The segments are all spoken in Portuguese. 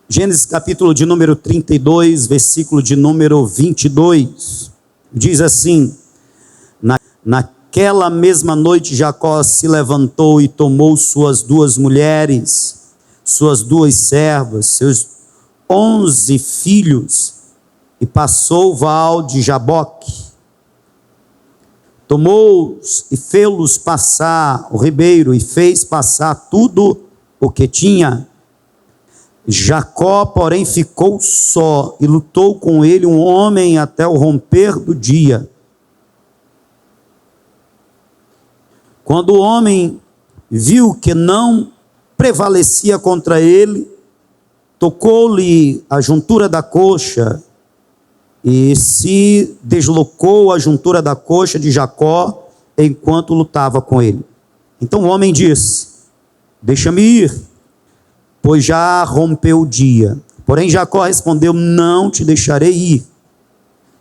Gênesis capítulo de número 32, versículo de número 22, diz assim: Naquela mesma noite Jacó se levantou e tomou suas 2 mulheres, suas 2 servas, seus 11 filhos, e passou o val de Jaboque. Tomou-os e fê-los passar o ribeiro, e fez passar tudo o que tinha. Jacó, porém, ficou só, e lutou com ele um homem até o romper do dia. Quando o homem viu que não prevalecia contra ele, tocou-lhe a juntura da coxa, e se deslocou a juntura da coxa de Jacó, enquanto lutava com ele. Então o homem disse: deixa-me ir, pois já rompeu o dia. Porém Jacó respondeu: não te deixarei ir,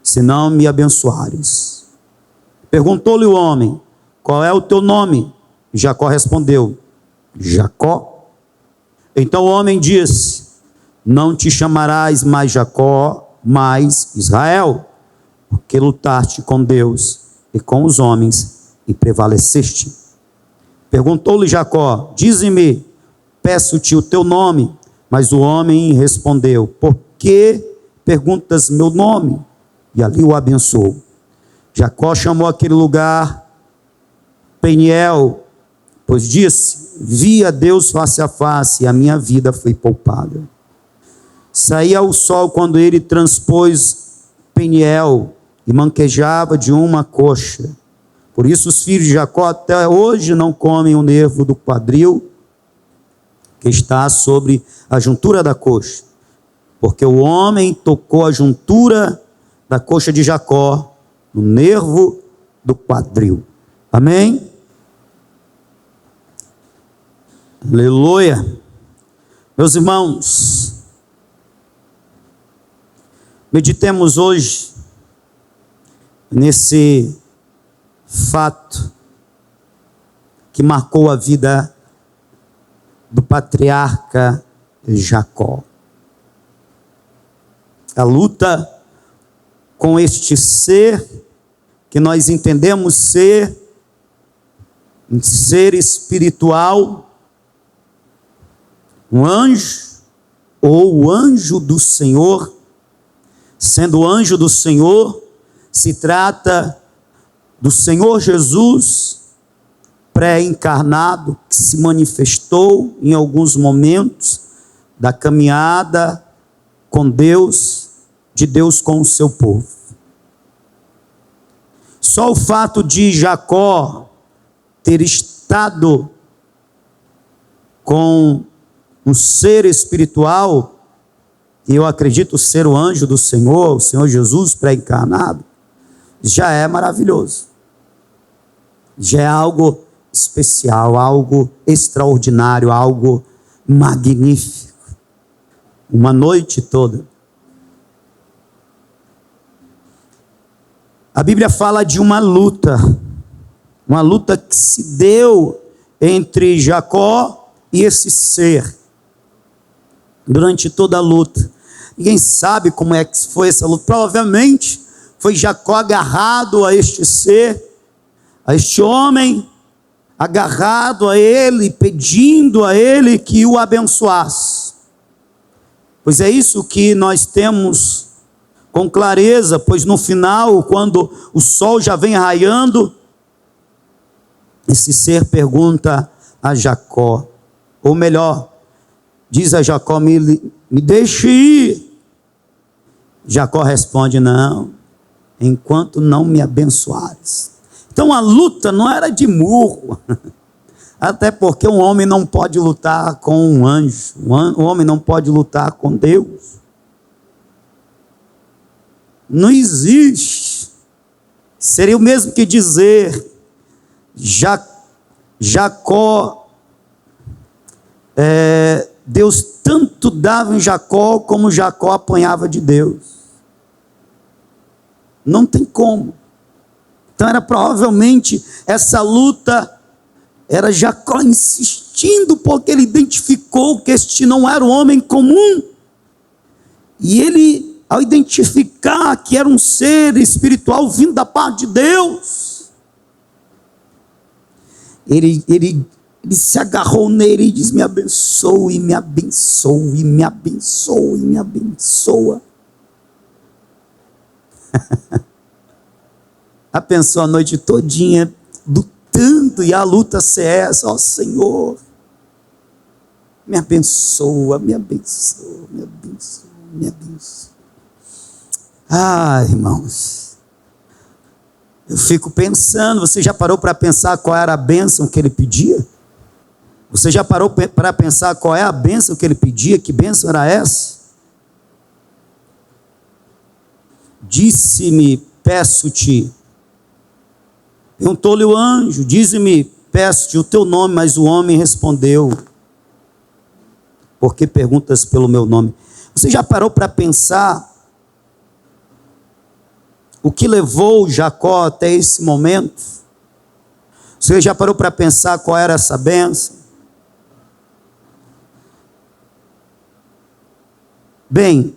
se não me abençoares. Perguntou-lhe o homem: qual é o teu nome? Jacó respondeu: Jacó. Então o homem disse: não te chamarás mais Jacó, mas Israel, porque lutaste com Deus e com os homens e prevaleceste. Perguntou-lhe Jacó: dize-me, peço-te o teu nome. Mas o homem respondeu: por que perguntas meu nome? E ali o abençoou. Jacó chamou aquele lugar Peniel, pois disse: vi a Deus face a face, e a minha vida foi poupada. Saía o sol quando ele transpôs Peniel, e manquejava de uma coxa. Por isso os filhos de Jacó até hoje não comem o nervo do quadril, que está sobre a juntura da coxa, porque o homem tocou a juntura da coxa de Jacó, no nervo do quadril. Amém? Aleluia. Meus irmãos, meditemos hoje nesse fato que marcou a vida do patriarca Jacó. A luta com este ser que nós entendemos ser um ser espiritual, um anjo, ou o anjo do Senhor. Sendo o anjo do Senhor, se trata do Senhor Jesus pré-encarnado, que se manifestou em alguns momentos da caminhada com Deus, de Deus com o seu povo. Só o fato de Jacó ter estado com um ser espiritual, e eu acredito ser o anjo do Senhor, o Senhor Jesus pré-encarnado, já é maravilhoso. Já é algo especial, algo extraordinário, algo magnífico. Uma noite toda. A Bíblia fala de uma luta que se deu entre Jacó e esse ser. Durante toda a luta. Ninguém sabe como é que foi essa luta. Provavelmente foi Jacó agarrado a este ser, a este homem, agarrado a ele, pedindo a ele que o abençoasse. Pois é isso que nós temos com clareza, pois no final, quando o sol já vem raiando, esse ser pergunta a Jacó, ou melhor, diz a Jacó: me deixe ir. Jacó responde: não, enquanto não me abençoares. Então a luta não era de murro, até porque um homem não pode lutar com um anjo, um homem não pode lutar com Deus. Não existe. Seria o mesmo que dizer Jacó, Deus tanto dava em Jacó como Jacó apanhava de Deus. Não tem como. Então era provavelmente essa luta, era Jacó insistindo, porque ele identificou que este não era um homem comum. E ele, ao identificar que era um ser espiritual vindo da parte de Deus, ele se agarrou nele e disse: me abençoe, me abençoe, me abençoe, me abençoa. A pensou a noite todinha, lutando, e a luta ser essa: ó Senhor, me abençoa, me abençoa, me abençoa, me abençoa. Ah, irmãos, eu fico pensando, você já parou para pensar qual era a bênção que ele pedia? Você já parou para pensar qual é a bênção que ele pedia? Que bênção era essa? Disse-me, peço-te. Perguntou-lhe o anjo: dize-me, peço-te o teu nome. Mas o homem respondeu: por que perguntas pelo meu nome? Você já parou para pensar o que levou Jacó até esse momento? Você já parou para pensar qual era essa bênção? Bem,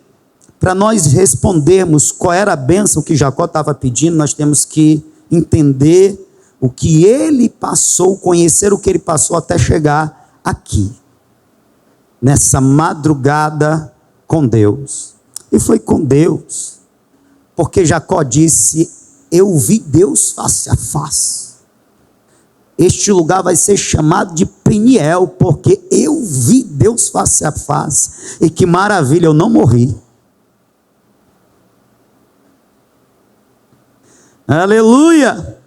para nós respondermos qual era a bênção que Jacó estava pedindo, nós temos que entender o que ele passou, conhecer o que ele passou até chegar aqui, nessa madrugada com Deus. E foi com Deus, porque Jacó disse: eu vi Deus face a face. Este lugar vai ser chamado de Peniel, porque eu vi Deus face a face. E que maravilha, eu não morri. Aleluia!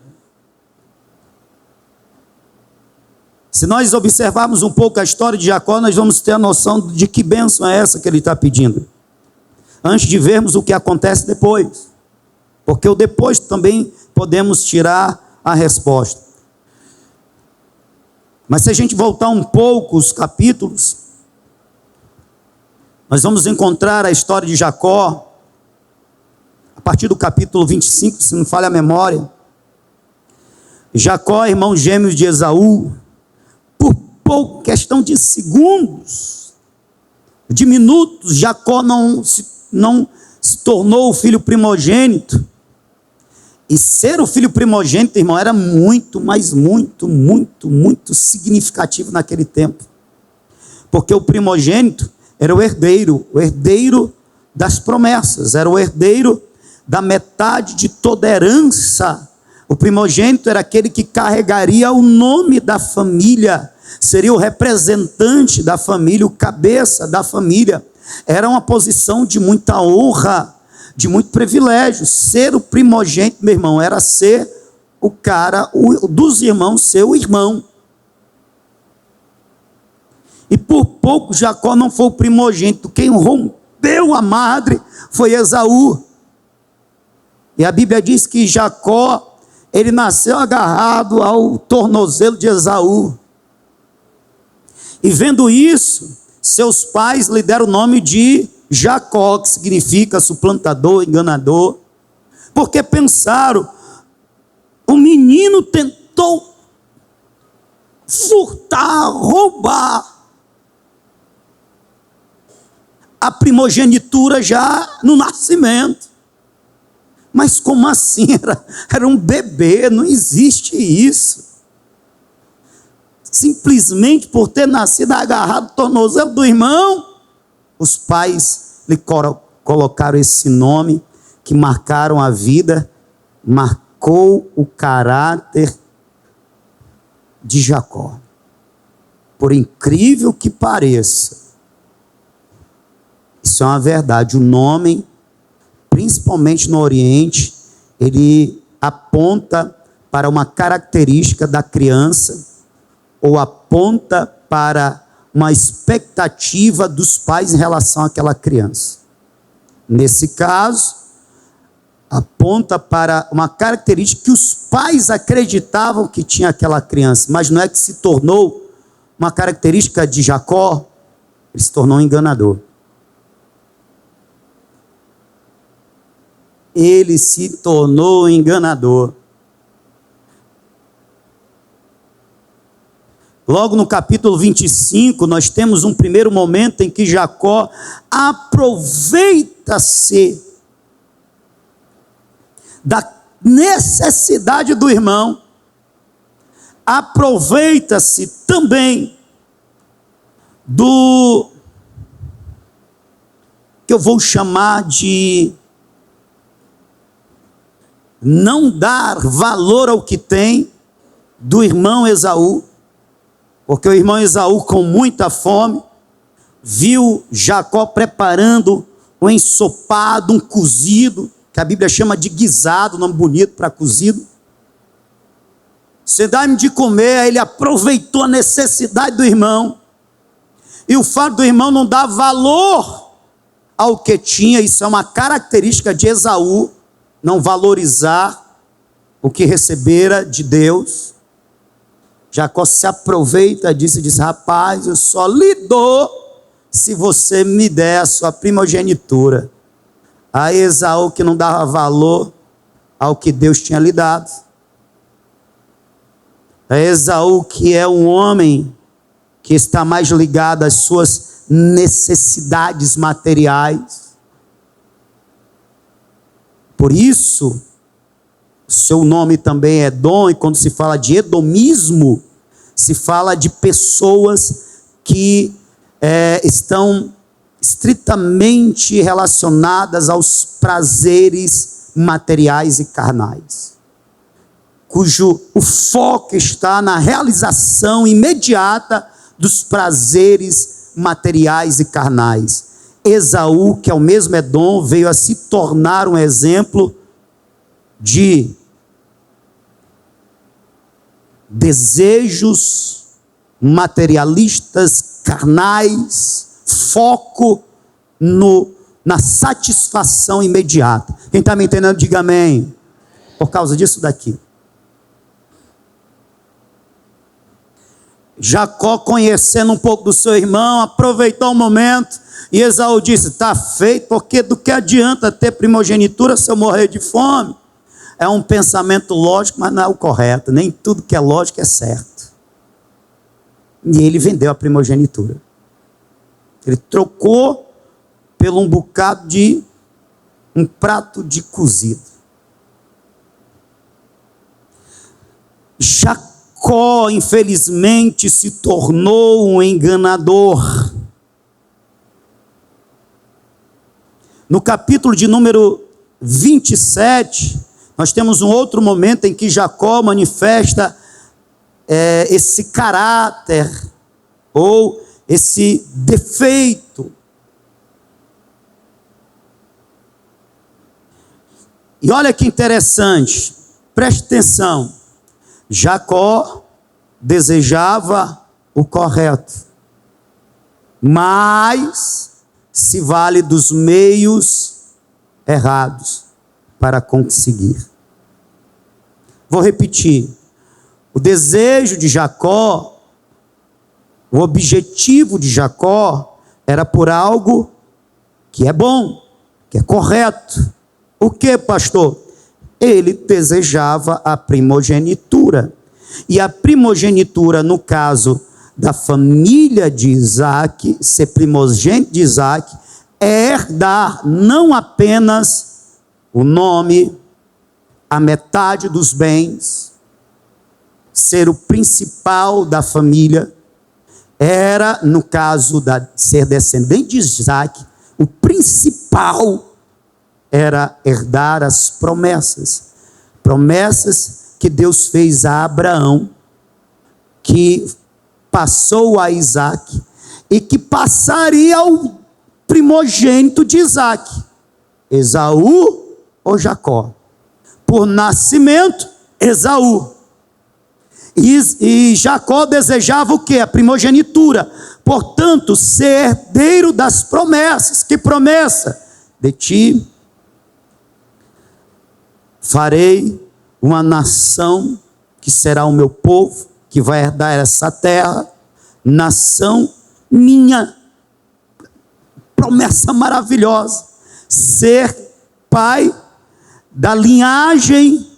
Se nós observarmos um pouco a história de Jacó, nós vamos ter a noção de que bênção é essa que ele está pedindo, antes de vermos o que acontece depois, porque o depois também podemos tirar a resposta. Mas se a gente voltar um pouco os capítulos, nós vamos encontrar a história de Jacó, a partir do capítulo 25, se não falha a memória. Jacó, irmão gêmeo de Esaú, por pouco, questão de segundos, de minutos, Jacó não se tornou o filho primogênito. E ser o filho primogênito, irmão, era muito, mas muito, muito, muito significativo naquele tempo. Porque o primogênito era o herdeiro das promessas, era o herdeiro da metade de toda herança. O primogênito era aquele que carregaria o nome da família, seria o representante da família, o cabeça da família. Era uma posição de muita honra, de muito privilégio. Ser o primogênito, meu irmão, era ser o cara dos irmãos, ser o irmão. E por pouco Jacó não foi o primogênito. Quem rompeu a madre foi Esaú. E a Bíblia diz que Jacó, ele nasceu agarrado ao tornozelo de Esaú. E vendo isso, seus pais lhe deram o nome de Jacó, que significa suplantador, enganador, porque pensaram: o menino tentou furtar, roubar a primogenitura já no nascimento. Mas como assim? Era um bebê, não existe isso. Simplesmente por ter nascido agarrado no tornozelo do irmão, os pais lhe colocaram esse nome, que marcaram a vida, marcou o caráter de Jacó. Por incrível que pareça, isso é uma verdade. O nome, principalmente no Oriente, ele aponta para uma característica da criança, ou aponta para uma expectativa dos pais em relação àquela criança. Nesse caso, aponta para uma característica que os pais acreditavam que tinha aquela criança, mas não é que se tornou uma característica de Jacó, ele se tornou um enganador. ele se tornou enganador. Logo no capítulo 25, nós temos um primeiro momento em que Jacó aproveita-se da necessidade do irmão, aproveita-se também do que eu vou chamar de não dar valor ao que tem do irmão Esaú, porque o irmão Esaú, com muita fome, viu Jacó preparando um ensopado, um cozido, que a Bíblia chama de guisado, nome bonito para cozido. Você dá-me de comer, aí ele aproveitou a necessidade do irmão, e o fato do irmão não dar valor ao que tinha, isso é uma característica de Esaú, não valorizar o que recebera de Deus. Jacó se aproveita disso e diz: rapaz, eu só lhe dou se você me der a sua primogenitura. Aí Esaú, que não dava valor ao que Deus tinha lhe dado. É Esaú, que é um homem que está mais ligado às suas necessidades materiais. Por isso, seu nome também é Edom, e quando se fala de edomismo, se fala de pessoas que estão estritamente relacionadas aos prazeres materiais e carnais, cujo o foco está na realização imediata dos prazeres materiais e carnais. Esaú, que é o mesmo Edom, veio a se tornar um exemplo de desejos materialistas, carnais, foco na satisfação imediata. Quem está me entendendo, diga amém. Por causa disso daqui. Jacó, conhecendo um pouco do seu irmão, aproveitou o momento, e Esaú disse: está feito, porque do que adianta ter primogenitura se eu morrer de fome? É um pensamento lógico, mas não é o correto. Nem tudo que é lógico é certo. E ele vendeu a primogenitura. Ele trocou pelo um prato de cozido. Jacó, infelizmente, se tornou um enganador. No capítulo de número 27, nós temos um outro momento em que Jacó manifesta esse caráter, ou esse defeito. E olha que interessante, preste atenção. Jacó desejava o correto, mas se vale dos meios errados para conseguir. Vou repetir. O desejo de Jacó, o objetivo de Jacó era por algo que é bom, que é correto. O que, pastor? Ele desejava a primogenitura. E a primogenitura, no caso da família de Isaac, ser primogênito de Isaac, é herdar não apenas o nome, a metade dos bens, ser o principal da família. Era, no caso de ser descendente de Isaac, o principal era herdar as promessas. Promessas que Deus fez a Abraão, que passou a Isaac, e que passaria ao primogênito de Isaac, Esaú ou Jacó. Por nascimento, Esaú. E Jacó desejava o quê? A primogenitura. Portanto, ser herdeiro das promessas. Que promessa? De ti farei uma nação que será o meu povo, que vai herdar essa terra, nação minha. Promessa maravilhosa. Ser pai da linhagem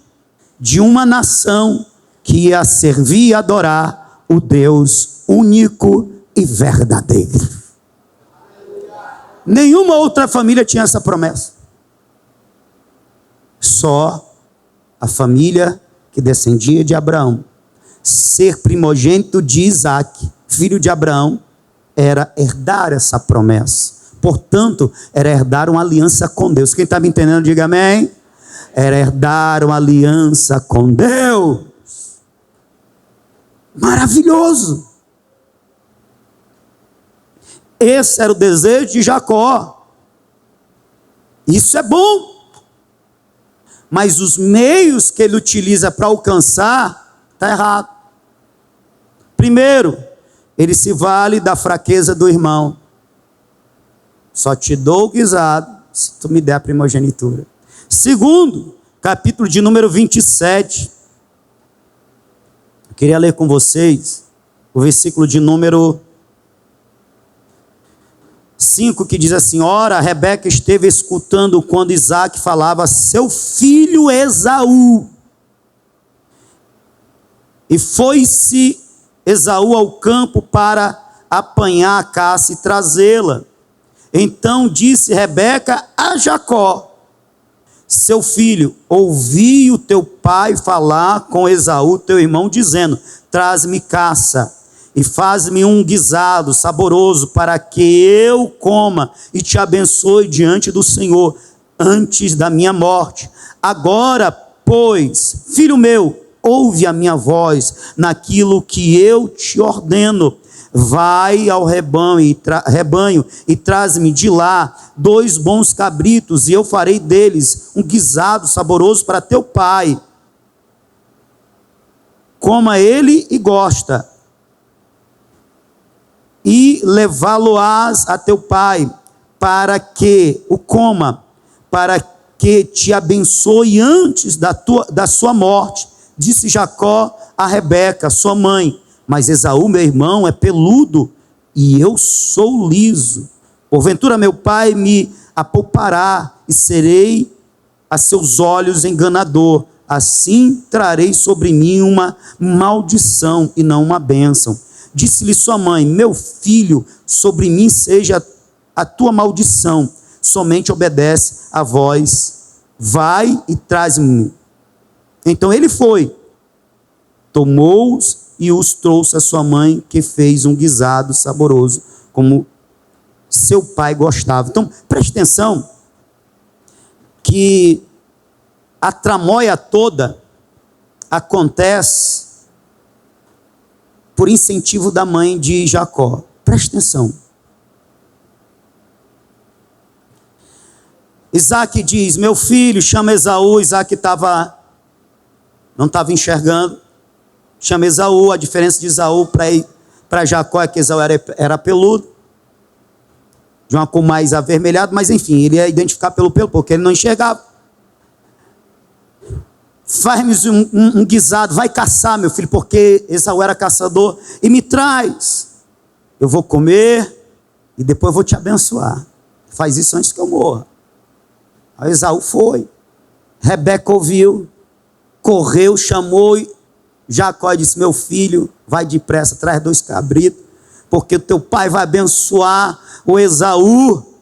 de uma nação que ia servir e adorar o Deus único e verdadeiro. Nenhuma outra família tinha essa promessa. Só a família que descendia de Abraão. Ser primogênito de Isaac, filho de Abraão, era herdar essa promessa. Portanto, era herdar uma aliança com Deus. Quem está me entendendo, diga amém. Era herdar uma aliança com Deus. Maravilhoso. Esse era o desejo de Jacó. Isso é bom. Mas os meios que ele utiliza para alcançar, está errado. Primeiro, ele se vale da fraqueza do irmão. Só te dou o guisado se tu me der a primogenitura. Segundo, capítulo de número 27. Eu queria ler com vocês o versículo de número 5, que diz assim: ora, Rebeca esteve escutando quando Isaac falava a seu filho Esaú. E foi-se Esaú ao campo para apanhar a caça e trazê-la. Então disse Rebeca a Jacó, seu filho: ouvi o teu pai falar com Esaú, teu irmão, dizendo: traz-me caça e faz-me um guisado saboroso, para que eu coma e te abençoe diante do Senhor, antes da minha morte. Agora, pois, filho meu, ouve a minha voz naquilo que eu te ordeno. Vai ao rebanho e traz-me de lá 2 bons cabritos, e eu farei deles um guisado saboroso para teu pai. Coma ele e gosta. E levá-lo-ás a teu pai, para que o coma, para que te abençoe antes da sua morte. Disse Jacó a Rebeca, sua mãe: mas Esaú, meu irmão, é peludo, e eu sou liso. Porventura meu pai me apoupará, e serei a seus olhos enganador. Assim trarei sobre mim uma maldição, e não uma bênção. Disse-lhe sua mãe: meu filho, sobre mim seja a tua maldição, somente obedece a voz, vai e traz-me. Então ele foi, tomou-os e os trouxe a sua mãe, que fez um guisado saboroso, como seu pai gostava. Então, preste atenção, que a tramóia toda acontece por incentivo da mãe de Jacó. Preste atenção. Isaac diz: meu filho, chama Esaú. Isaac não estava enxergando. Chama Esaú. A diferença de Esaú para Jacó é que Esaú era peludo, de uma cor mais avermelhada, mas enfim, ele ia identificar pelo pelo, porque ele não enxergava. Faz-me um guisado, vai caçar, meu filho, porque Esaú era caçador, e me traz. Eu vou comer e depois vou te abençoar. Faz isso antes que eu morra. Aí Esaú foi. Rebeca ouviu, correu, chamou Jacó e disse: meu filho, vai depressa, traz 2 cabritos, porque o teu pai vai abençoar o Esaú.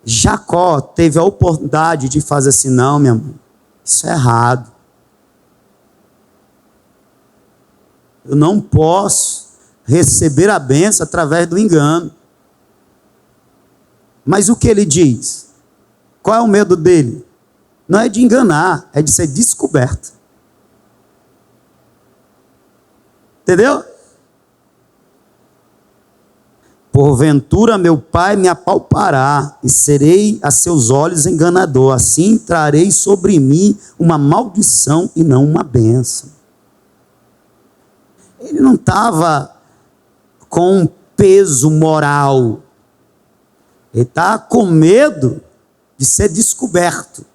Jacó teve a oportunidade de fazer assim: não, minha mãe, isso é errado. Eu não posso receber a bênção através do engano. Mas o que ele diz? Qual é o medo dele? Não é de enganar, é de ser descoberto. Entendeu? Porventura meu pai me apalpará, e serei a seus olhos enganador. Assim trarei sobre mim uma maldição e não uma bênção. Ele não estava com um peso moral. Ele está com medo de ser descoberto.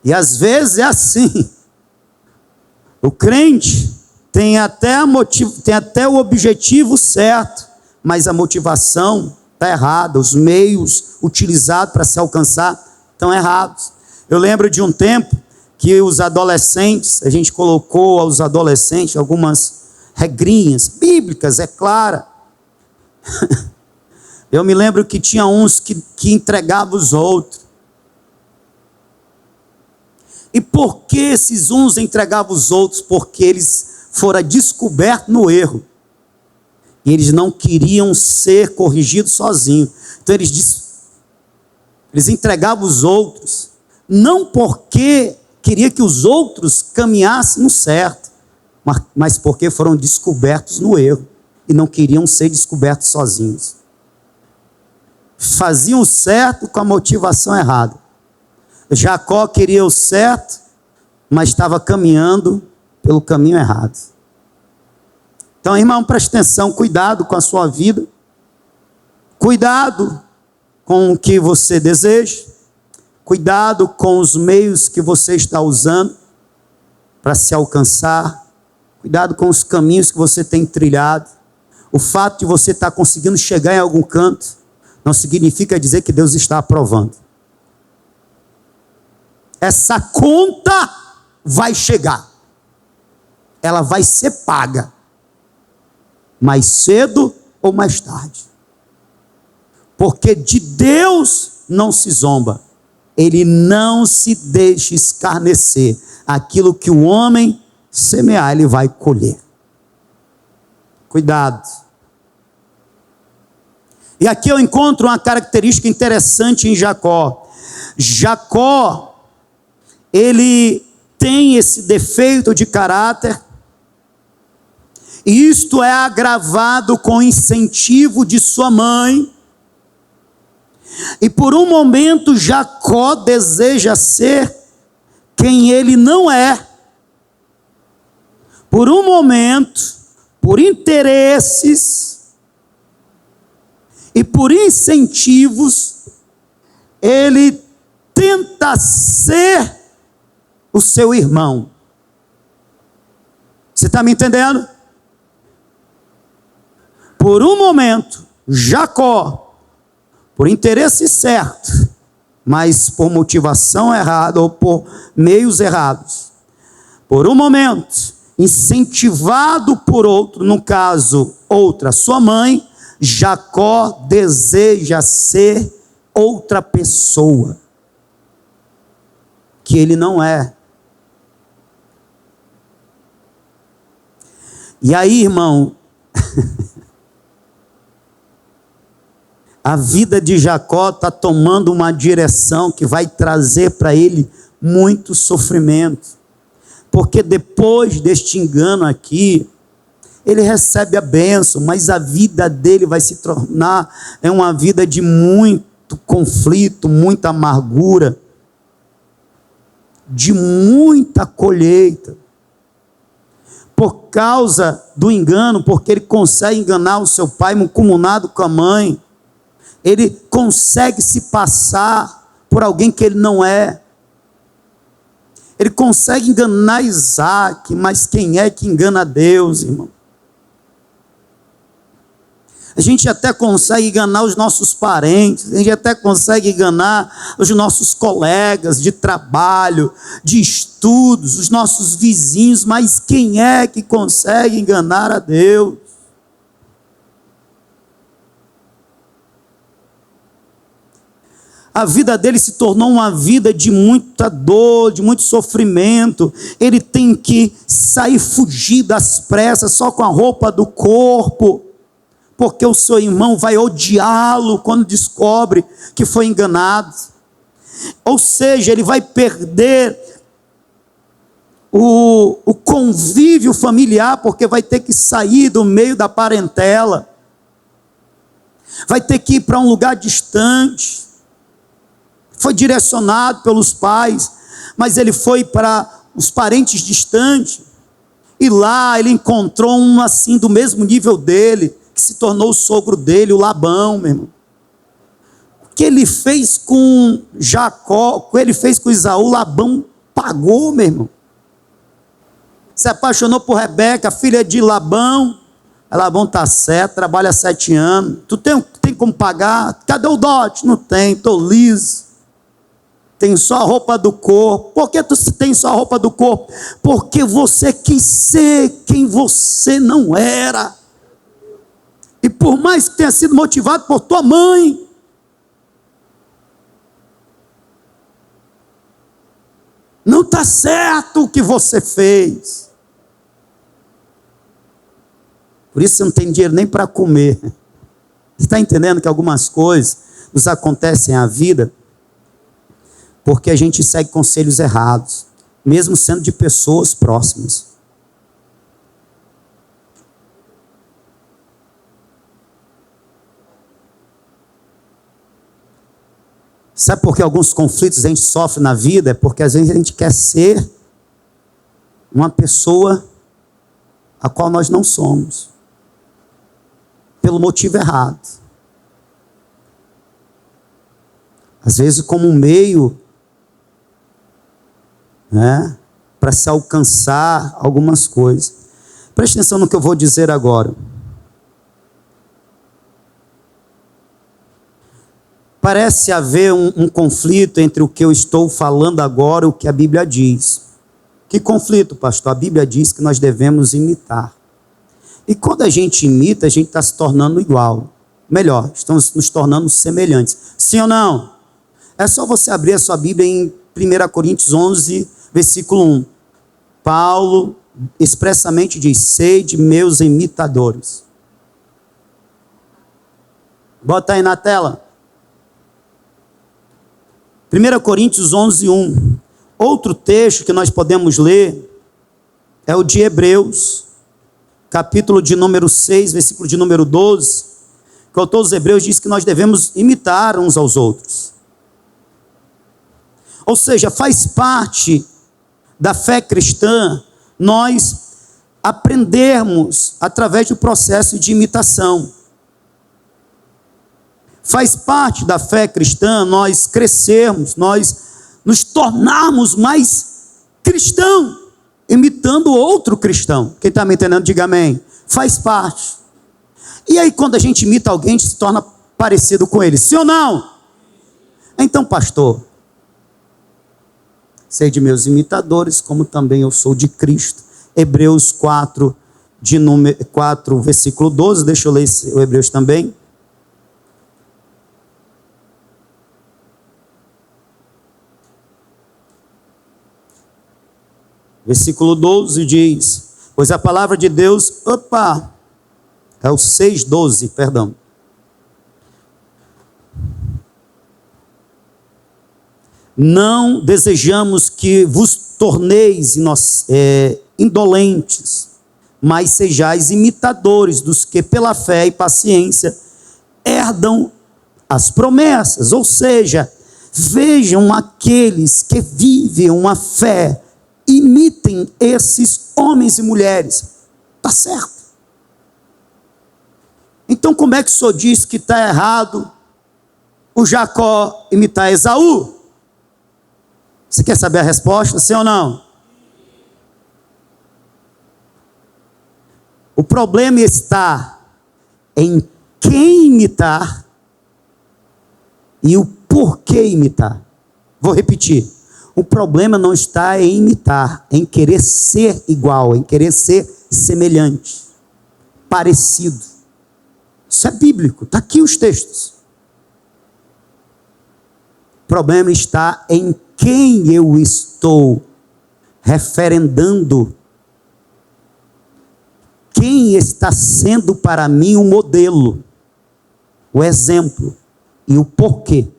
E às vezes é assim. O crente tem até o objetivo certo, mas a motivação está errada, os meios utilizados para se alcançar estão errados. Eu lembro de um tempo que os adolescentes, a gente colocou aos adolescentes algumas regrinhas bíblicas, é clara. Eu me lembro que tinha uns que entregavam os outros. E por que esses uns entregavam os outros? Porque eles foram descobertos no erro. E eles não queriam ser corrigidos sozinhos. Então eles entregavam os outros, não porque queria que os outros caminhassem no certo, mas porque foram descobertos no erro e não queriam ser descobertos sozinhos. Faziam o certo com a motivação errada. Jacó queria o certo, mas estava caminhando pelo caminho errado. Então, irmão, preste atenção, cuidado com a sua vida, cuidado com o que você deseja, cuidado com os meios que você está usando para se alcançar, cuidado com os caminhos que você tem trilhado. O fato de você estar conseguindo chegar em algum canto não significa dizer que Deus está aprovando. Essa conta vai chegar, ela vai ser paga, mais cedo ou mais tarde, porque de Deus não se zomba, Ele não se deixa escarnecer. Aquilo que o homem semear, ele vai colher. Cuidado. E aqui eu encontro uma característica interessante em Jacó. Jacó, ele tem esse defeito de caráter, e isto é agravado com o incentivo de sua mãe. E por um momento Jacó deseja ser quem ele não é. Por um momento, por interesses e por incentivos, ele tenta ser o seu irmão. Você está me entendendo? Por um momento, Jacó, por interesse certo, mas por motivação errada ou por meios errados, por um momento, incentivado por outro, no caso, outra, sua mãe, Jacó deseja ser outra pessoa, que ele não é. E aí, irmão, a vida de Jacó está tomando uma direção que vai trazer para ele muito sofrimento, porque depois deste engano aqui, ele recebe a bênção, mas a vida dele vai se tornar uma vida de muito conflito, muita amargura, de muita colheita, por causa do engano, porque ele consegue enganar o seu pai, mancomunado com a mãe. Ele consegue se passar por alguém que ele não é. Ele consegue enganar Isaac, mas quem é que engana Deus, irmão? A gente até consegue enganar os nossos parentes, a gente até consegue enganar os nossos colegas de trabalho, de estudos, os nossos vizinhos, mas quem é que consegue enganar a Deus? A vida dele se tornou uma vida de muita dor, de muito sofrimento. Ele tem que sair fugido às pressas, só com a roupa do corpo, porque o seu irmão vai odiá-lo quando descobre que foi enganado. Ou seja, ele vai perder o convívio familiar, porque vai ter que sair do meio da parentela, vai ter que ir para um lugar distante. Foi direcionado pelos pais, mas ele foi para os parentes distantes, e lá ele encontrou um assim do mesmo nível dele, que se tornou o sogro dele, o Labão, meu irmão. O que ele fez com Jacó, o que ele fez com Esaú, Labão pagou, meu irmão. Se apaixonou por Rebeca, filha de Labão, Ela, bom, tá certo, trabalha 7 anos. Tu tem como pagar? Cadê o dote? Não tem, tô liso. Tem só a roupa do corpo. Por que tu tem só a roupa do corpo? Porque você quis ser quem você não era. E por mais que tenha sido motivado por tua mãe, não está certo o que você fez. Por isso você não tem dinheiro nem para comer. Você está entendendo que algumas coisas nos acontecem na vida porque a gente segue conselhos errados, mesmo sendo de pessoas próximas. Sabe por que alguns conflitos a gente sofre na vida? É porque às vezes a gente quer ser uma pessoa a qual nós não somos, pelo motivo errado. Às vezes como um meio, né, para se alcançar algumas coisas. Preste atenção no que eu vou dizer agora. Parece haver um conflito entre o que eu estou falando agora e o que a Bíblia diz. Que conflito, pastor? A Bíblia diz que nós devemos imitar. E quando a gente imita, a gente está se tornando igual. Melhor, estamos nos tornando semelhantes. Sim ou não? É só você abrir a sua Bíblia em 1 Coríntios 11, versículo 1. Paulo expressamente diz: sede meus imitadores. Bota aí na tela. 1 Coríntios 11, 1. Outro texto que nós podemos ler é o de Hebreus, capítulo de número 6, versículo de número 12, que o autor dos Hebreus diz que nós devemos imitar uns aos outros. Ou seja, faz parte da fé cristã nós aprendermos através do processo de imitação. Faz parte da fé cristã nós crescermos, nós nos tornarmos mais cristão, imitando outro cristão. Quem está me entendendo, diga amém. Faz parte. E aí quando a gente imita alguém, a gente se torna parecido com ele. Sim ou não? Então, pastor, sede meus imitadores, como também eu sou de Cristo. Hebreus 4, versículo 12. Deixa eu ler o Hebreus também. Versículo 12 diz: pois a palavra de Deus, é o 6:12, perdão. Não desejamos que vos torneis indolentes, mas sejais imitadores dos que pela fé e paciência herdam as promessas. Ou seja, vejam aqueles que vivem uma fé, imitem esses homens e mulheres. Está certo. Então como é que o senhor diz que está errado o Jacó imitar Esaú? Você quer saber a resposta, sim ou não? O problema está em quem imitar e o porquê imitar. Vou repetir. O problema não está em imitar, em querer ser igual, em querer ser semelhante, parecido. Isso é bíblico, está aqui os textos. O problema está em quem eu estou referendando, quem está sendo para mim o modelo, o exemplo e o porquê.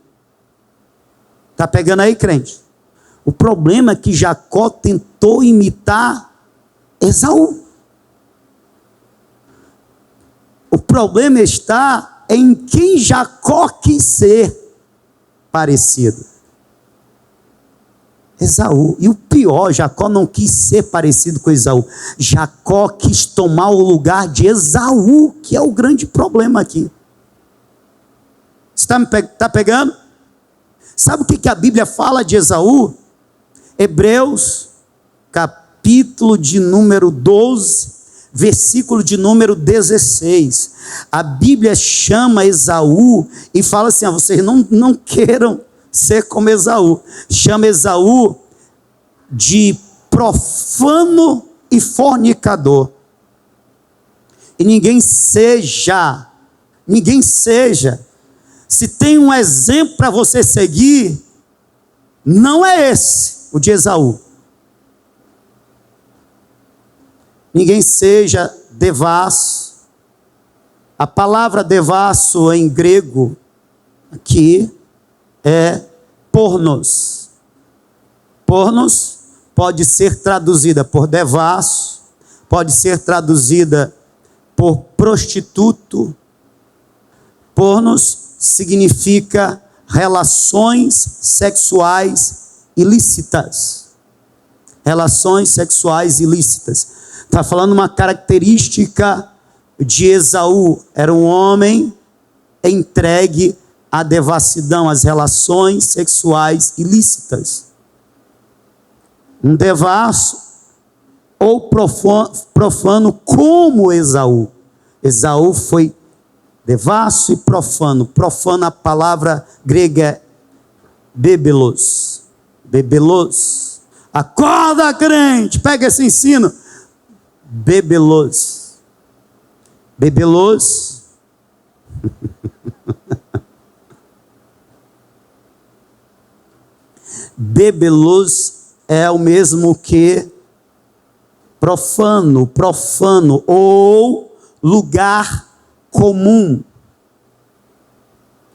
Está pegando aí, crente? O problema é que Jacó tentou imitar Esaú. O problema está em quem Jacó quis ser parecido. Esaú. E o pior, Jacó não quis ser parecido com Esaú. Jacó quis tomar o lugar de Esaú, que é o grande problema aqui. Você está pegando? Sabe o que a Bíblia fala de Esaú? Hebreus, capítulo de número 12, versículo de número 16. A Bíblia chama Esaú e fala assim: vocês não queiram ser como Esaú. Chama Esaú de profano e fornicador. E ninguém seja. Se tem um exemplo para você seguir, não é esse, o de Esaú. Ninguém seja devasso. A palavra devasso em grego aqui é pornos. Pornos pode ser traduzida por devasso, pode ser traduzida por prostituto. Pornos significa relações sexuais ilícitas. Relações sexuais ilícitas. Está falando uma característica de Esaú. Era um homem entregue à devassidão, às relações sexuais ilícitas. Um devasso ou profano como Esaú. Esaú foi devasso e profano. Profano, a palavra grega é bebelos. Bebelos. Acorda, crente, pega esse ensino. Bebelos. Bebelos. Bebelos é o mesmo que profano ou lugar comum,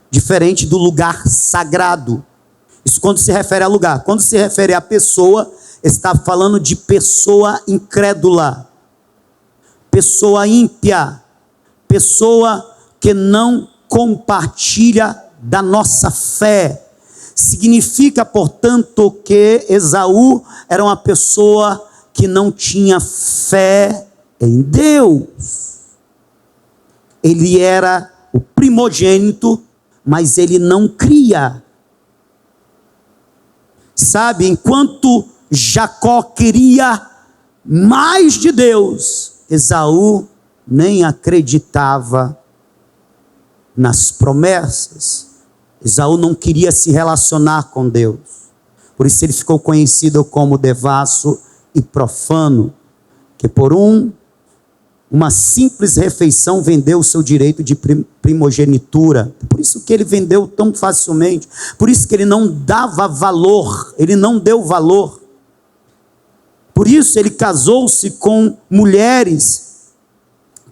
diferente do lugar sagrado. Isso quando se refere a lugar. Quando se refere a pessoa, está falando de pessoa incrédula, pessoa ímpia, pessoa que não compartilha da nossa fé. Significa, portanto, que Esaú era uma pessoa que não tinha fé em Deus. Ele era o primogênito, mas ele não cria. Sabe, enquanto Jacó queria mais de Deus, Esaú nem acreditava nas promessas. Esaú não queria se relacionar com Deus. Por isso ele ficou conhecido como devasso e profano, que por uma simples refeição vendeu o seu direito de primogenitura. Por isso que ele vendeu tão facilmente. Por isso que ele não dava valor, ele não deu valor. Por isso ele casou-se com mulheres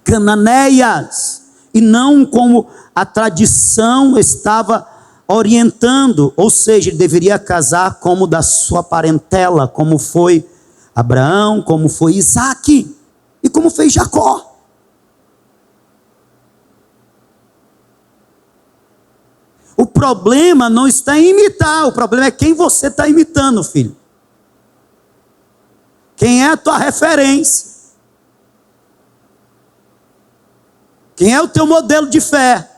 cananeias, e não como a tradição estava orientando, ou seja, ele deveria casar como da sua parentela, como foi Abraão, como foi Isaque, e como fez Jacó. O problema não está em imitar, o problema é quem você está imitando, filho. Quem é a tua referência? Quem é o teu modelo de fé?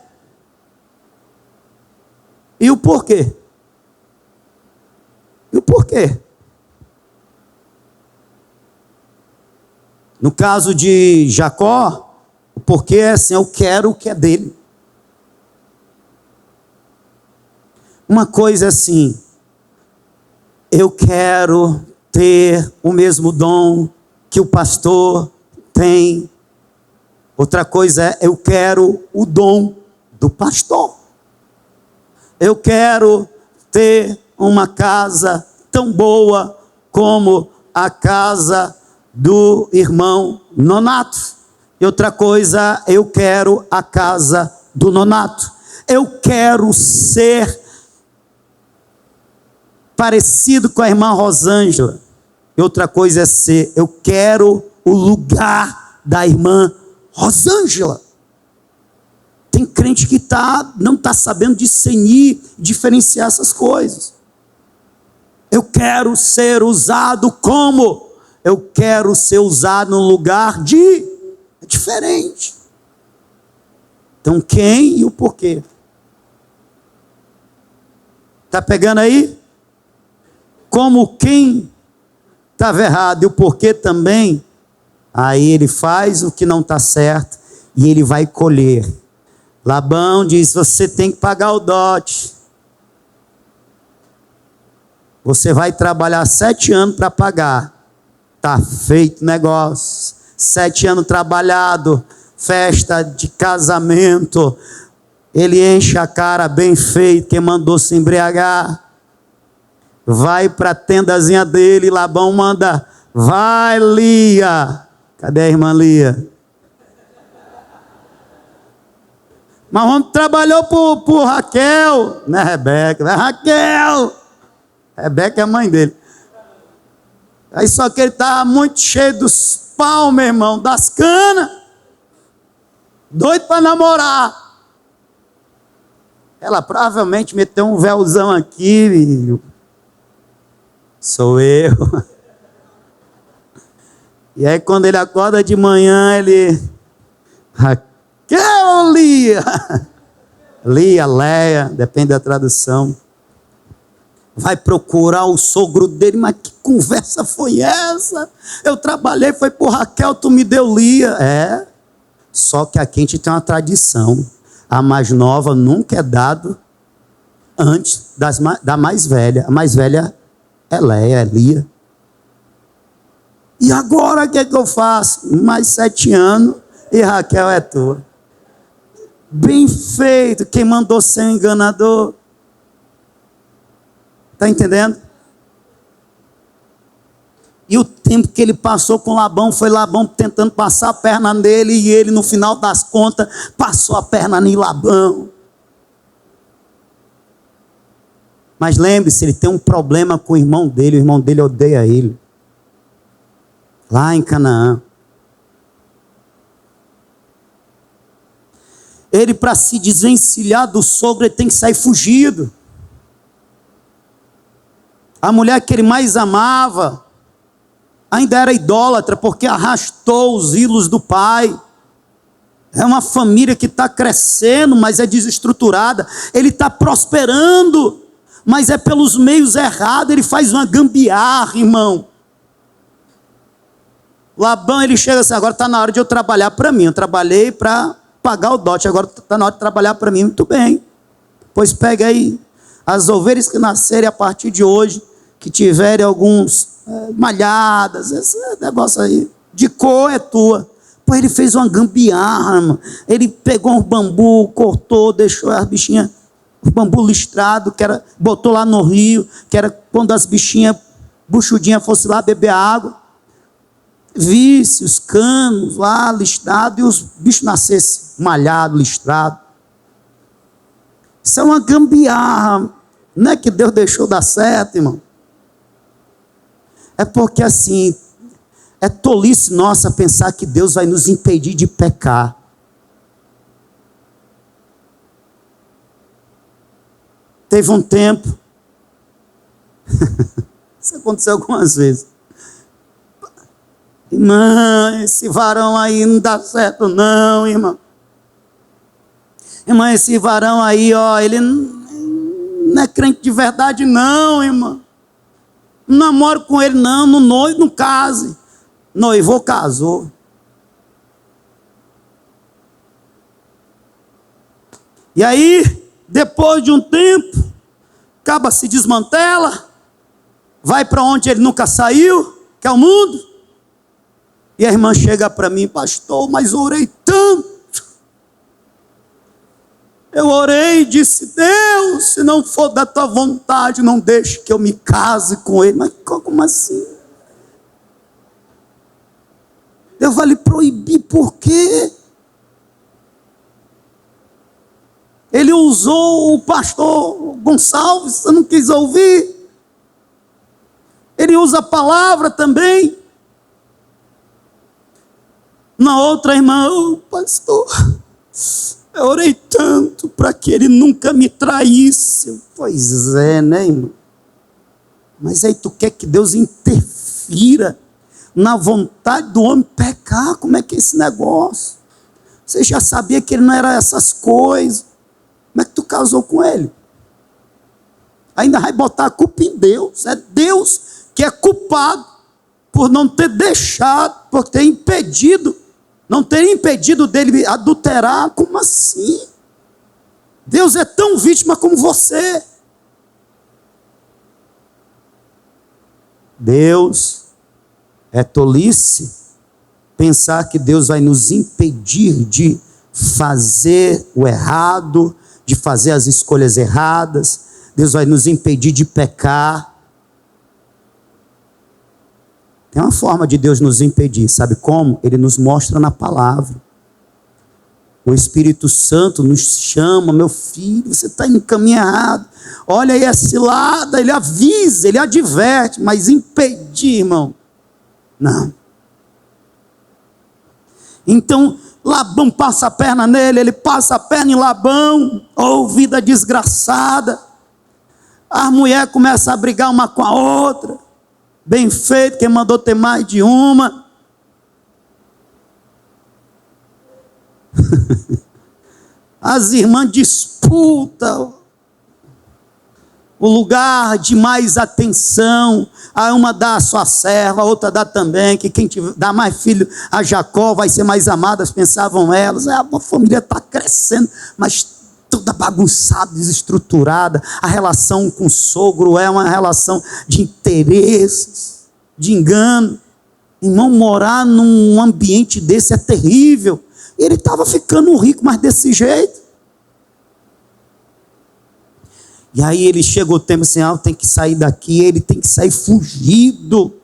E o porquê? E o porquê? No caso de Jacó, o porquê é assim: eu quero o que é dele. Uma coisa é assim: eu quero ter o mesmo dom que o pastor tem. Outra coisa é: eu quero o dom do pastor. Eu quero ter uma casa tão boa como a casa do irmão Nonato. E outra coisa, eu quero a casa do Nonato. Eu quero ser parecido com a irmã Rosângela. E outra coisa é ser: eu quero o lugar da irmã Rosângela. Tem crente que não está sabendo discernir, diferenciar essas coisas. Eu quero ser usado como? Eu quero ser usado no lugar de... É diferente. Então quem e o porquê? Está pegando aí? Como quem estava errado e o porquê também, Aí ele faz o que não está certo e ele vai colher. Labão diz: você tem que pagar o dote. Você vai trabalhar 7 anos para pagar. Tá feito negócio. 7 anos trabalhado, festa de casamento. Ele enche a cara bem feito, quem mandou se embriagar. Vai para a tendazinha dele, Labão manda: vai, Lia. Cadê a irmã Lia? Mas o homem trabalhou por Raquel, não é Rebeca, não é Raquel. Rebeca é a mãe dele. Aí só que ele estava muito cheio dos pau, meu irmão, das canas. Doido para namorar. Ela provavelmente meteu um véuzão aqui. Sou eu. E aí quando ele acorda de manhã, ele... Raquel, Lia. Lia, Leia, depende da tradução. Vai procurar o sogro dele, mas que conversa foi essa? Eu trabalhei, foi por Raquel, tu me deu Lia. É, só que aqui a gente tem uma tradição. A mais nova nunca é dado antes da mais velha. A mais velha é Leia, é Lia. E agora o que é que eu faço? Mais 7 anos e Raquel é tua. Bem feito, quem mandou ser um enganador? Está entendendo? E o tempo que ele passou com Labão, foi Labão tentando passar a perna nele, e ele no final das contas, passou a perna em Labão. Mas lembre-se, ele tem um problema com o irmão dele odeia ele. Lá em Canaã. Ele, para se desvencilhar do sogro, ele tem que sair fugido. A mulher que ele mais amava ainda era idólatra, porque arrastou os ídolos do pai. É uma família que está crescendo, mas é desestruturada. Ele está prosperando, mas é pelos meios errados. Ele faz uma gambiarra, irmão. Labão, ele chega assim: agora está na hora de eu trabalhar para mim. Eu trabalhei para pagar o dote, agora está na hora de trabalhar para mim. Muito bem, pois pega aí as ovelhas que nascerem a partir de hoje, que tiverem alguns malhadas, esse negócio aí, de cor é tua. Pô, ele fez uma gambiarra, mano. Ele pegou um bambu, cortou, deixou as bichinhas, o bambu listrado, botou lá no rio, que era quando as bichinhas buchudinhas fossem lá beber água. Visse os canos lá listrados e os bichos nascessem malhados, listrados. Isso é uma gambiarra. Não é que Deus deixou dar certo, irmão. É porque assim, é tolice nossa pensar que Deus vai nos impedir de pecar. Teve um tempo, isso aconteceu algumas vezes. Irmã, esse varão aí não dá certo não, irmã. Irmã, esse varão aí, ó, ele não é crente de verdade não, irmã. Não namoro com ele não, no noivo, não case. Noivou, casou. E aí, depois de um tempo, acaba se desmantela, vai para onde ele nunca saiu, que é o mundo. E a irmã chega para mim: pastor, mas orei tanto. Eu orei e disse: Deus, se não for da tua vontade, não deixe que eu me case com ele. Mas como assim? Deus vai lhe proibir, por quê? Ele usou o pastor Gonçalves, você não quis ouvir. Ele usa a palavra também. Na outra irmã: oh, pastor, eu orei tanto para que ele nunca me traísse. Pois é, né, irmão? Mas aí tu quer que Deus interfira na vontade do homem pecar? Como é que é esse negócio? Você já sabia que ele não era essas coisas. Como é que tu casou com ele? Ainda vai botar a culpa em Deus. É Deus que é culpado por não ter deixado, por ter impedido, não teria impedido dele adulterar. Como assim? Deus é tão vítima como você. Deus, é tolice pensar que Deus vai nos impedir de fazer o errado, de fazer as escolhas erradas. Deus vai nos impedir de pecar. Tem uma forma de Deus nos impedir, sabe como? Ele nos mostra na palavra. O Espírito Santo nos chama: meu filho, você está indo no caminho errado, olha aí essa cilada. Ele avisa, ele adverte, mas impedir, irmão, não. Então Labão passa a perna nele, ele passa a perna em Labão. Oh, vida desgraçada. A mulher começa a brigar uma com a outra. Bem feito, quem mandou ter mais de uma. As irmãs disputam o lugar de mais atenção. A uma dá a sua serva, a outra dá também, que quem dá mais filho a Jacó vai ser mais amada, pensavam elas. A família está crescendo, mas toda bagunçada, desestruturada. A relação com o sogro é uma relação de interesses, de engano. Irmão, morar num ambiente desse é terrível. Ele estava ficando rico, mas desse jeito. E aí ele chega o tempo assim: tem que sair daqui. Ele tem que sair fugido.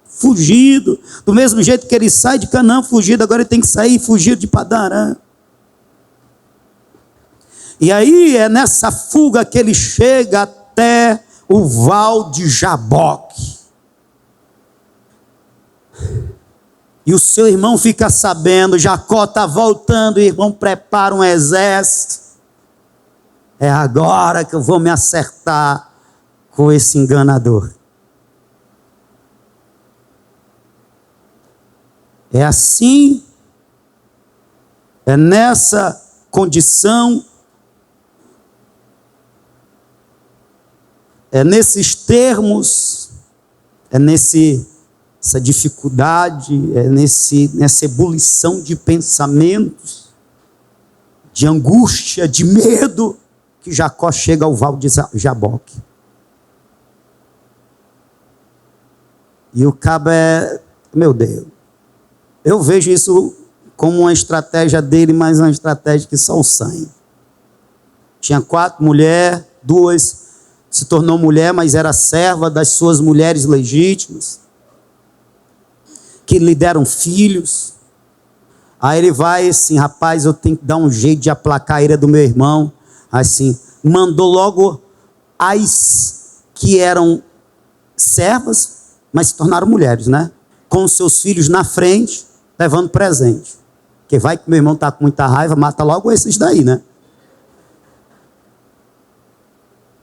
Fugido. Do mesmo jeito que ele sai de Canaã fugido, agora ele tem que sair fugido de Padã Arã. E aí é nessa fuga que ele chega até o val de Jaboque. E o seu irmão fica sabendo, Jacó está voltando, o irmão prepara um exército. É agora que eu vou me acertar com esse enganador. É assim, é nessa condição, é nesses termos, é nessa dificuldade, é nessa ebulição de pensamentos, de angústia, de medo, que Jacó chega ao val de Jaboque. E o cabo meu Deus, eu vejo isso como uma estratégia dele, mas uma estratégia que só o sangue. Tinha 4 mulheres, 2 se tornou mulher, mas era serva das suas mulheres legítimas, que lhe deram filhos. Aí ele vai assim: rapaz, eu tenho que dar um jeito de aplacar a ira do meu irmão. Assim, mandou logo as que eram servas, mas se tornaram mulheres, né? Com seus filhos na frente, levando presente. Porque vai que meu irmão está com muita raiva, mata logo esses daí, né?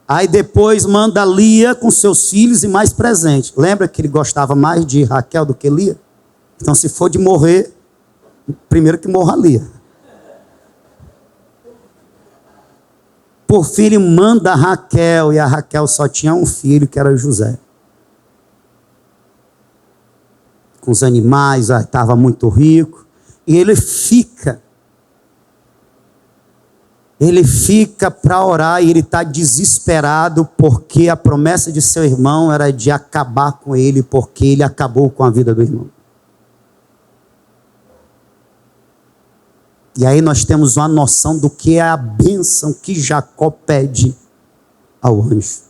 Aí depois manda Lia com seus filhos e mais presente. Lembra que ele gostava mais de Raquel do que Lia? Então, se for de morrer, primeiro que morra Lia. Por filho manda Raquel, e a Raquel só tinha um filho, que era José. Com os animais, estava muito rico. E ele fica para orar, e ele está desesperado, porque a promessa de seu irmão era de acabar com ele, porque ele acabou com a vida do irmão. E aí nós temos uma noção do que é a bênção que Jacó pede ao anjo.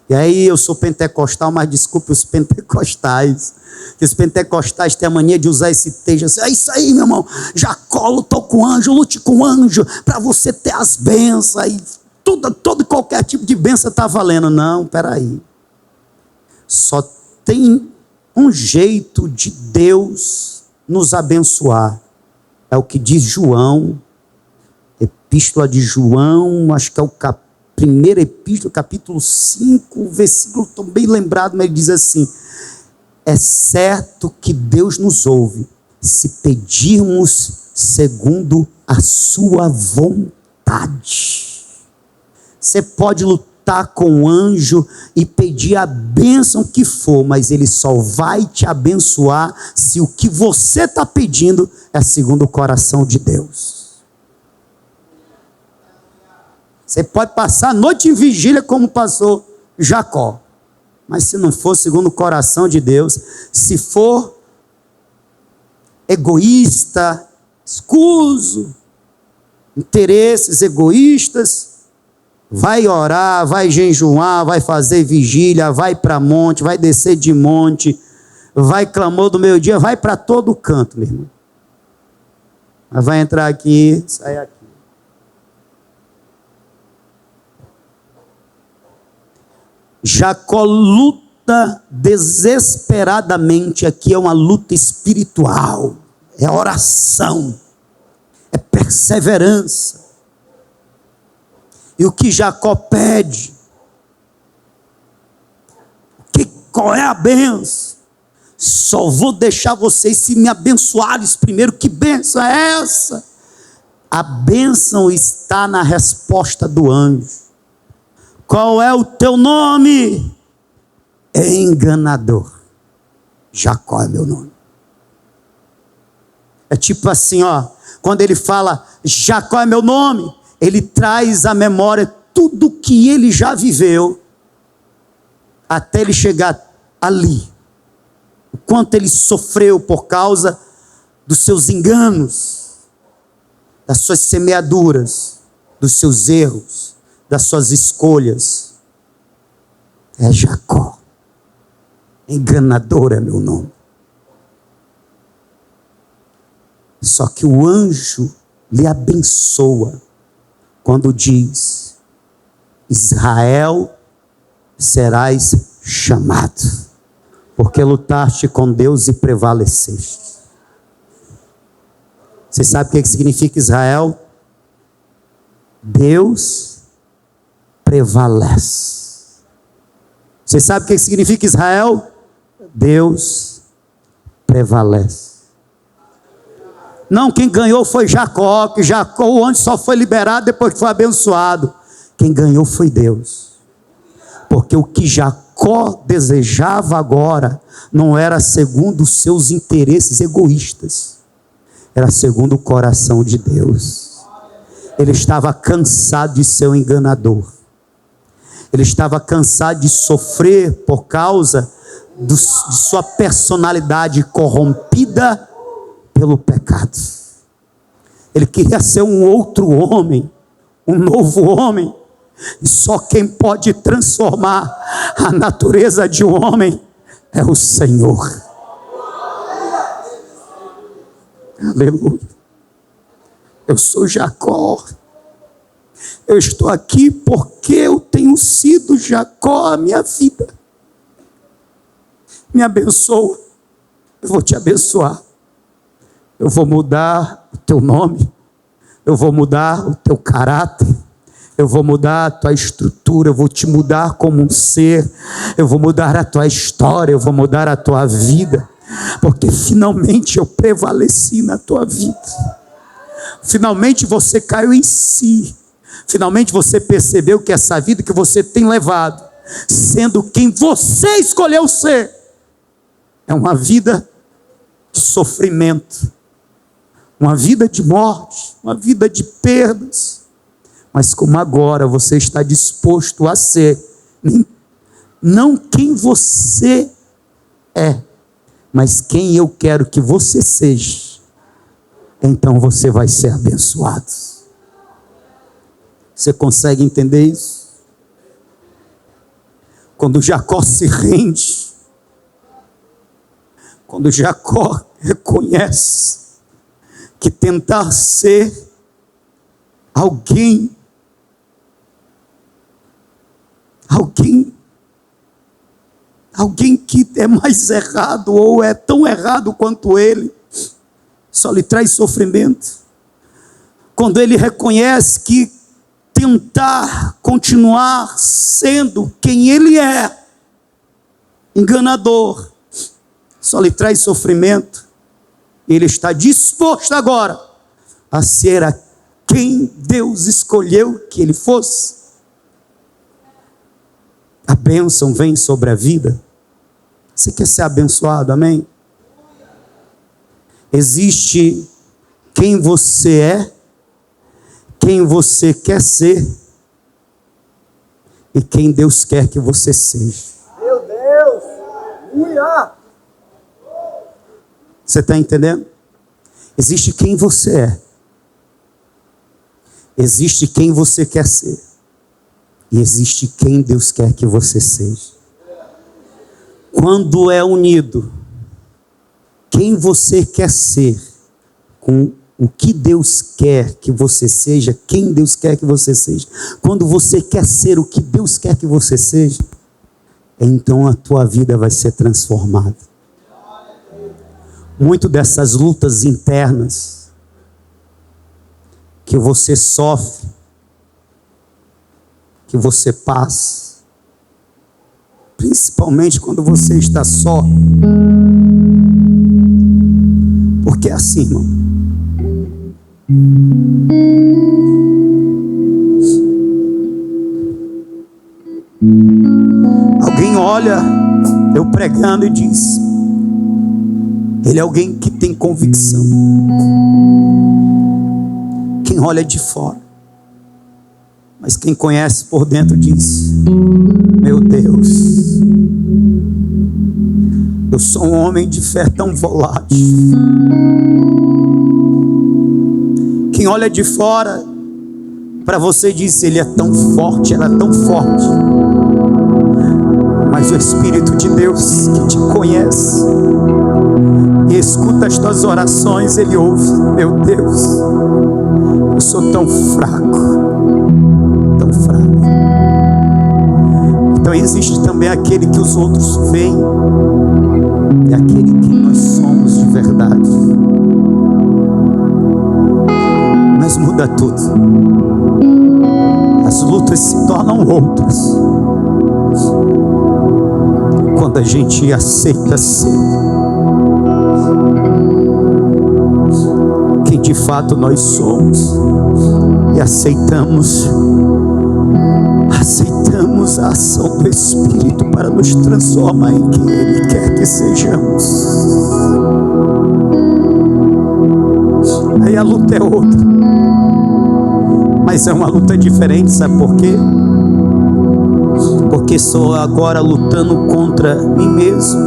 E aí eu sou pentecostal, mas desculpe os pentecostais, que os pentecostais têm a mania de usar esse texto assim: é isso aí, meu irmão, Jacó lutou com o anjo, lute com o anjo, para você ter as bênçãos, aí todo e qualquer tipo de bênção está valendo. Não, peraí. Só tem um jeito de Deus nos abençoar. É o que diz João, Epístola de João, acho que é o primeira epístola, capítulo 5, versículo, estou bem lembrado, mas ele diz assim: é certo que Deus nos ouve, se pedirmos segundo a sua vontade. Você pode lutar com o anjo e pedir a bênção que for, mas ele só vai te abençoar se o que você está pedindo é segundo o coração de Deus. Você pode passar a noite em vigília como passou Jacó, mas se não for segundo o coração de Deus, se for egoísta, escuso, interesses egoístas, vai orar, vai jejuar, vai fazer vigília, vai para monte, vai descer de monte, vai clamor do meio-dia, vai para todo canto, meu irmão. Mas vai entrar aqui, sai aqui. Jacó luta desesperadamente. Aqui é uma luta espiritual, é oração, é perseverança. E o que Jacó pede? Qual é a bênção? Só vou deixar vocês se me abençoarem primeiro. Que bênção é essa? A bênção está na resposta do anjo. Qual é o teu nome? É enganador. Jacó é meu nome. É tipo assim, ó, quando ele fala Jacó é meu nome, ele traz à memória tudo que ele já viveu até ele chegar ali. O quanto ele sofreu por causa dos seus enganos, das suas semeaduras, dos seus erros, das suas escolhas. É Jacó. Enganador é meu nome. Só que o anjo lhe abençoa quando diz: Israel serás chamado, porque lutaste com Deus e prevaleceste. Você sabe o que significa Israel? Deus prevalece. Você sabe o que significa Israel? Deus prevalece. Não, quem ganhou foi Jacó, que Jacó, o anjo só foi liberado depois que foi abençoado. Quem ganhou foi Deus. Porque o que Jacó desejava agora não era segundo os seus interesses egoístas, era segundo o coração de Deus. Ele estava cansado de ser um enganador. Ele estava cansado de sofrer por causa de sua personalidade corrompida pelo pecado. Ele queria ser um outro homem, um novo homem. E só quem pode transformar a natureza de um homem é o Senhor. Aleluia. Eu sou Jacó. Eu estou aqui porque eu tenho sido Jacó a minha vida. Me abençoa. Eu vou te abençoar. Eu vou mudar o teu nome. Eu vou mudar o teu caráter. Eu vou mudar a tua estrutura. Eu vou te mudar como um ser. Eu vou mudar a tua história. Eu vou mudar a tua vida. Porque finalmente eu prevaleci na tua vida. Finalmente você caiu em si. Finalmente você percebeu que essa vida que você tem levado, sendo quem você escolheu ser, é uma vida de sofrimento, uma vida de morte, uma vida de perdas. Mas como agora você está disposto a ser, não quem você é, mas quem eu quero que você seja, então você vai ser abençoado. Você consegue entender isso? Quando Jacó se rende, quando Jacó reconhece que tentar ser alguém que é mais errado ou é tão errado quanto ele, só lhe traz sofrimento. Quando ele reconhece que tentar continuar sendo quem ele é, enganador, só lhe traz sofrimento. Ele está disposto agora a ser a quem Deus escolheu que ele fosse. a bênção vem sobre a vida. Você quer ser abençoado, amém? Existe quem você é, quem você quer ser e quem Deus quer que você seja. Meu Deus! Uia! Você está entendendo? Existe quem você é, existe quem você quer ser e existe quem Deus quer que você seja. Quando é unido quem você quer ser com o que Deus quer que você seja, quem Deus quer que você seja, quando você quer ser o que Deus quer que você seja, então a tua vida vai ser transformada. Muito dessas lutas internas que você sofre, que você passa, principalmente quando você está só, porque é assim, irmão. Alguém olha eu pregando e diz: ele é alguém que tem convicção. Quem olha de fora, mas quem conhece por dentro diz: meu Deus, eu sou um homem de fé tão volátil. Quem olha de fora para você diz: ele é tão forte, ela é tão forte. Mas o Espírito de Deus que te conhece e escuta as tuas orações, ele ouve: meu Deus, eu sou tão fraco, tão fraco. Então existe também aquele que os outros veem e aquele que nós somos de verdade. Mas muda tudo. As lutas se tornam outras quando a gente aceita ser quem de fato nós somos e aceitamos a ação do Espírito para nos transformar em quem Ele quer que sejamos. Aí a luta é outra, mas é uma luta diferente, sabe por quê? Porque estou agora lutando contra mim mesmo,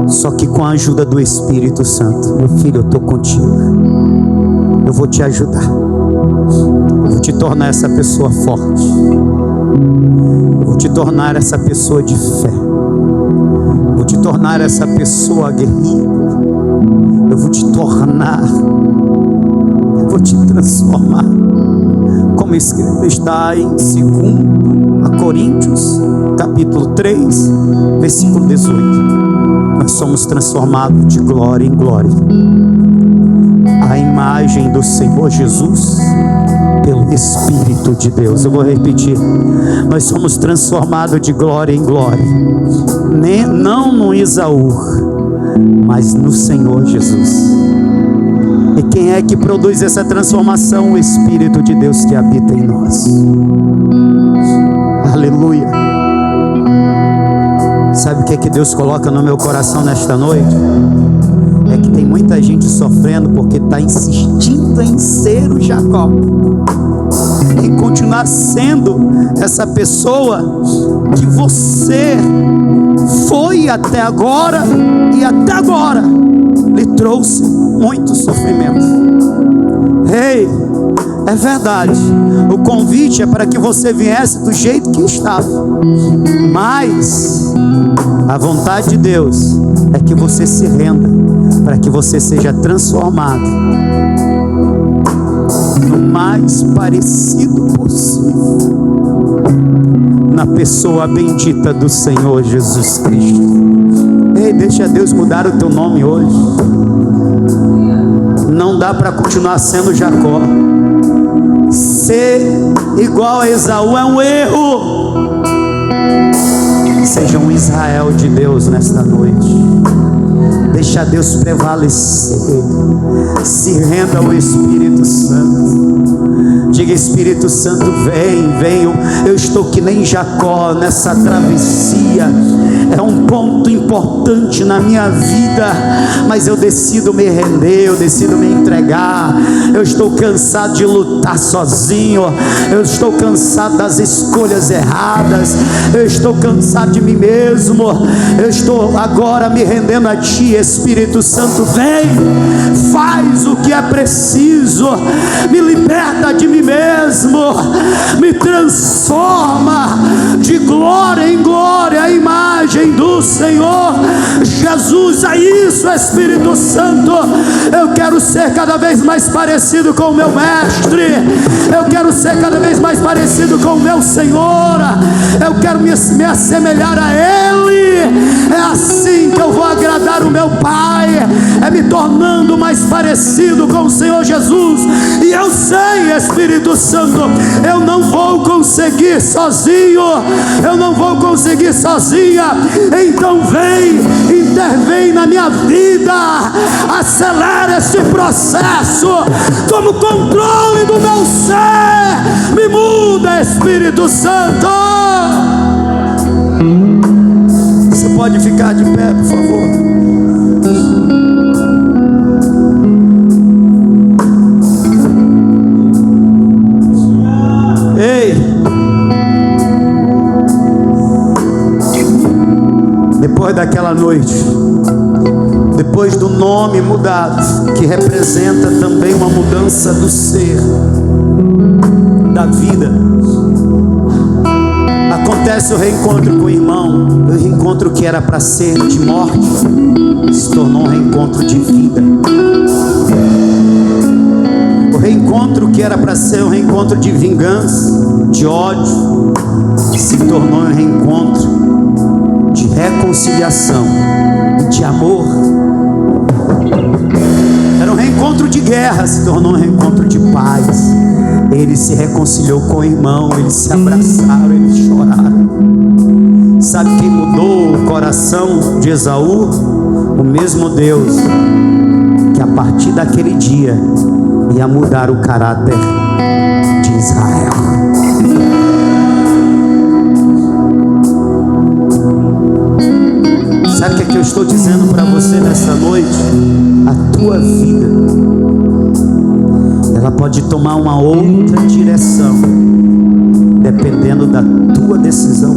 só que com a ajuda do Espírito Santo. Meu filho, eu estou contigo, eu vou te ajudar, eu vou te tornar essa pessoa forte, eu vou te tornar essa pessoa de fé, eu vou te tornar essa pessoa aguerrida, eu vou te tornar, eu vou te transformar, como escrito está em 2 Coríntios, capítulo 3, versículo 18. Nós somos transformados de glória em glória, a imagem do Senhor Jesus, pelo Espírito de Deus. Eu vou repetir: nós somos transformados de glória em glória, não no Esaú, mas no Senhor Jesus. E quem é que produz essa transformação? O Espírito de Deus que habita em nós. Aleluia. Sabe o que é que Deus coloca no meu coração nesta noite? É que tem muita gente sofrendo porque está insistindo em ser o Jacó, em continuar sendo essa pessoa que você foi até agora, e até agora lhe trouxe muito sofrimento. Ei, é verdade, o convite é para que você viesse do jeito que estava, mas a vontade de Deus é que você se renda, para que você seja transformado no mais parecido possível na pessoa bendita do Senhor Jesus Cristo. Ei, deixa Deus mudar o teu nome hoje. Não dá para continuar sendo Jacó. Ser igual a Esaú é um erro. Seja um Israel de Deus nesta noite. Deixa Deus prevalecer. Se renda ao Espírito Santo. Diga: Espírito Santo, venham. Eu estou que nem Jacó nessa travessia. É um ponto importante na minha vida, mas eu decido me render, eu decido me entregar. Eu estou cansado de lutar sozinho, eu estou cansado das escolhas erradas, eu estou cansado de mim mesmo. Eu estou agora me rendendo a Ti, Espírito Santo. Vem, faz o que é preciso, me liberta de mim mesmo, me transforma de glória em glória, a imagem do Senhor Jesus. É isso, Espírito Santo. Eu quero ser cada vez mais parecido com o meu mestre, eu quero ser cada vez mais parecido com o meu Senhor, eu quero me assemelhar a Ele. É assim que eu vou agradar o meu Pai, é me tornando mais parecido com o Senhor Jesus. E eu sei, Espírito Santo, eu não vou conseguir sozinho, eu não vou conseguir sozinha. Então vem, intervém na minha vida, acelera esse processo, toma o controle do meu ser, me muda, Espírito Santo. Você pode ficar de pé, por favor? Depois daquela noite, depois do nome mudado, que representa também uma mudança do ser, da vida, acontece o reencontro com o irmão. O reencontro que era para ser de morte se tornou um reencontro de vida. O reencontro que era para ser um reencontro de vingança, de ódio, se tornou um reencontro de reconciliação e de amor. Era um reencontro de guerra, se tornou um reencontro de paz. Ele se reconciliou com o irmão, eles se abraçaram, eles choraram. Sabe quem mudou o coração de Esaú? O mesmo Deus que a partir daquele dia ia mudar o caráter de Israel. Sabe o que eu estou dizendo para você nessa noite? A tua vida, ela pode tomar uma outra direção, dependendo da tua decisão.